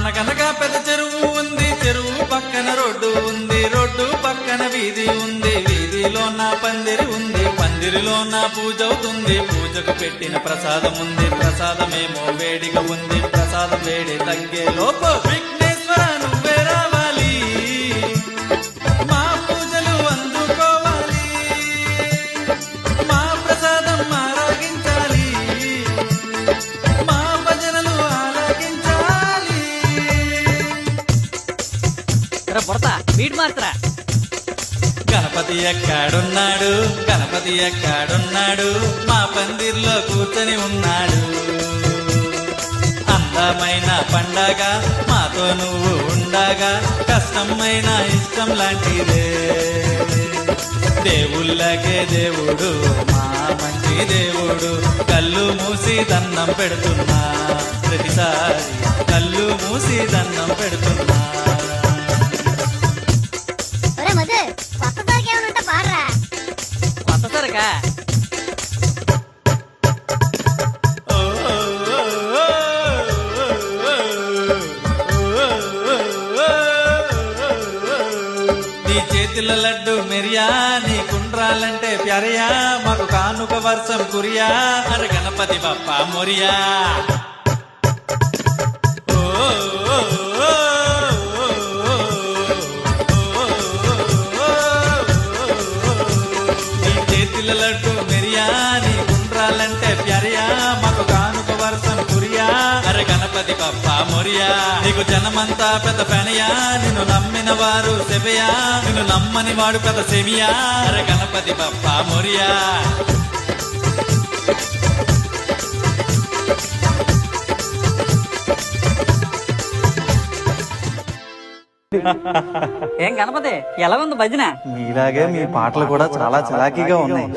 అనగనగా పెద్ద చెరువు ఉంది, చెరువు పక్కన రోడ్డు ఉంది, రోడ్డు పక్కన వీధి ఉంది, వీధిలో నా పందిరి ఉంది, పందిరిలో నా పూజ అవుతుంది, పూజకు పెట్టిన ప్రసాదం ఉంది, ప్రసాదమేమో వేడిగా ఉంది, ప్రసాదం వేడి తగ్గే లోపు విఘ్నేశ్వర నువ్వే రావాలి, మా పూజలు అందుకోవాలి, మా ప్రసాదం ఆరాగించాలి, మా భజనలు ఆలకించాలి. బుడతా బీట్ మాత్రా. గణపతి ఎక్కడున్నాడు, గణపతి ఎక్కడున్నాడు, మా పందిర్లో కూర్చొని ఉన్నాడు. అందమైన పండగ మాతో నువ్వు ఉండగా, కష్టమైన ఇష్టం లాంటిదే. దేవుళ్ళకే దేవుడు మా మంచి దేవుడు, కళ్ళు మూసి దండం పెడుతున్నా, ప్రతిసారి కళ్ళు మూసి దండం పెడుతున్నా. కొత్త సరకా నీ చేతుల లడ్డు మెరియా, నీ కుండ్రాలంటే ప్యారయా, మాకు కానుక వర్షం కురియా, అరే గణపతి బప్ప మొరియా. నీ చేతుల లడ్డు మెరియా, నీ కుండ్రాలంటే ప్యారయా, మాకు కానుక వర్షం కురియా, అరే గణపతి బప్ప మొరియా. నీకు జనమంతా పెద్ద పెనయా, నిన్ను నమ్మిన వారు సెబయా, నిన్ను నమ్మని వాడు పెద్ద సెమియా, అరే గణపతి బప్ప మొరియా. ఏం గణపతి ఎలా ఉంది భజన? మీలాగే మీ పాటలు కూడా చాలా చలాకీగా ఉన్నాయి.